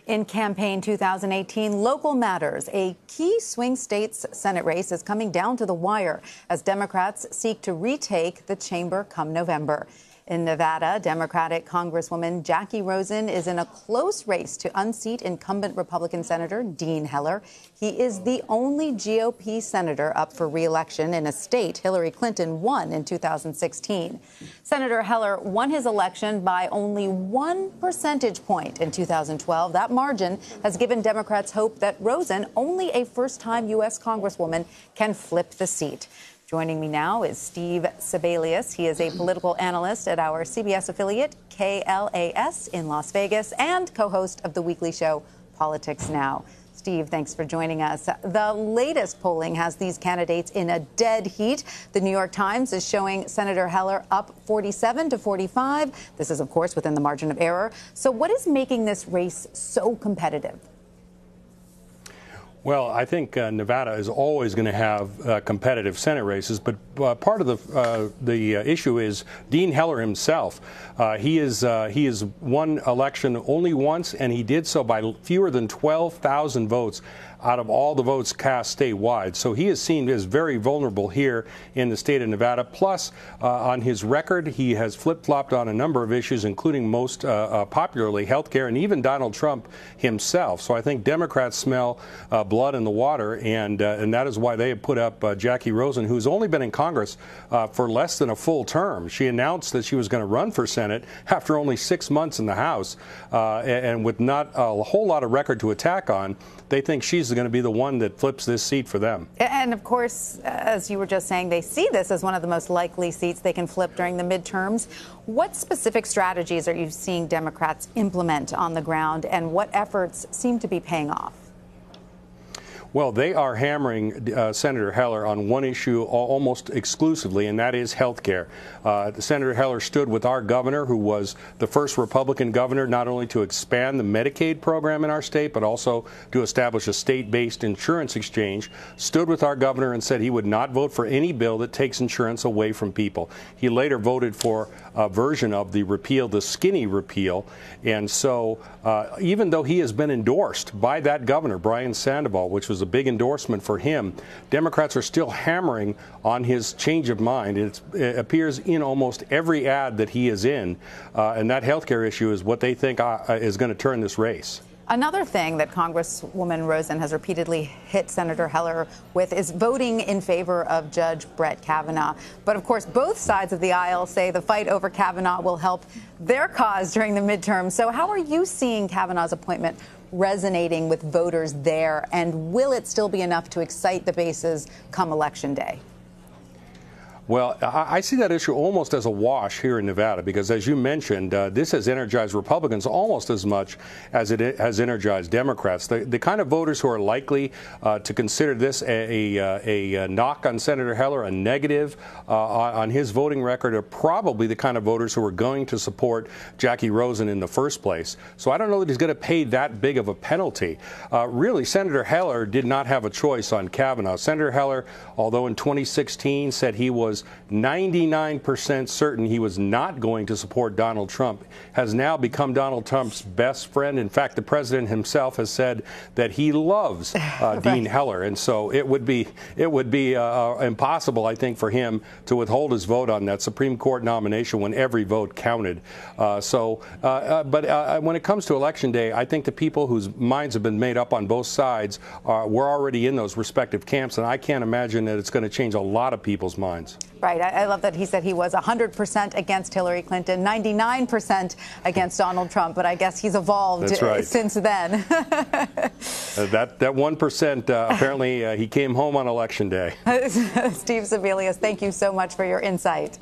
In campaign 2018, local matters. A key swing state's Senate race is coming down to the wire as Democrats seek to retake the chamber come November. In Nevada, Democratic Congresswoman Jacky Rosen is in a close race to unseat incumbent Republican Senator Dean Heller. He is the only GOP senator up for re-election in a state Hillary Clinton won in 2016. Senator Heller won his election by only 1 percentage point in 2012. That margin has given Democrats hope that Rosen, only a first-time U.S. Congresswoman, can flip the seat. Joining me now is Steve Sebelius. He is a political analyst at our CBS affiliate, KLAS, in Las Vegas, and co-host of the weekly show, Politics Now. Steve, thanks for joining us. The latest polling has these candidates in a dead heat. The New York Times is showing Senator Heller up 47 to 45. This is, of course, within the margin of error. So what is making this race so competitive? Well, I think Nevada is always going to have competitive Senate races, but part of the issue is Dean Heller himself. He has won election only once, and he did so by fewer than 12,000 votes out of all the votes cast statewide. So he is seen as very vulnerable here in the state of Nevada. Plus, on his record, he has flip-flopped on a number of issues, including most popularly health care and even Donald Trump himself. So I think Democrats smell blood in the water, and that is why they have put up Jacky Rosen, who's only been in Congress for less than a full term. She announced that she was going to run for Senate after only 6 months in the House, and with not a whole lot of record to attack on. They think she's going to be the one that flips this seat for them. And of course, as you were just saying, they see this as one of the most likely seats they can flip during the midterms. What specific strategies are you seeing Democrats implement on the ground, and what efforts seem to be paying off? Well, they are hammering Senator Heller on one issue almost exclusively, and that is health care. Senator Heller stood with our governor, who was the first Republican governor not only to expand the Medicaid program in our state, but also to establish a state-based insurance exchange, stood with our governor and said he would not vote for any bill that takes insurance away from people. He later voted for a version of the repeal, the skinny repeal. And so even though he has been endorsed by that governor, Brian Sandoval, which was a big endorsement for him, Democrats are still hammering on his change of mind. It appears in almost every ad that he is in, and that health care issue is what they think is going to turn this race. Another thing that Congresswoman Rosen has repeatedly hit Senator Heller with is voting in favor of Judge Brett Kavanaugh. But of course, both sides of the aisle say the fight over Kavanaugh will help their cause during the midterm. So how are you seeing Kavanaugh's appointment resonating with voters there, and will it still be enough to excite the bases come Election Day? Well, I see that issue almost as a wash here in Nevada because, as you mentioned, this has energized Republicans almost as much as it has energized Democrats. The kind of voters who are likely to consider this a knock on Senator Heller, a negative on his voting record, are probably the kind of voters who are going to support Jacky Rosen in the first place. So I don't know that he's going to pay that big of a penalty. Really, Senator Heller did not have a choice on Kavanaugh. Senator Heller, although in 2016 said he was 99% certain he was not going to support Donald Trump, has now become Donald Trump's best friend. In fact, the president himself has said that he loves Dean Heller, and so it would be impossible, I think, for him to withhold his vote on that Supreme Court nomination when every vote counted. But when it comes to Election Day, I think the people whose minds have been made up on both sides were already in those respective camps, and I can't imagine that it's going to change a lot of people's minds. Right. I love that he said he was 100% against Hillary Clinton, 99% against Donald Trump, but I guess he's evolved since then. That 1%, apparently he came home on Election Day. Steve Sebelius, thank you so much for your insight.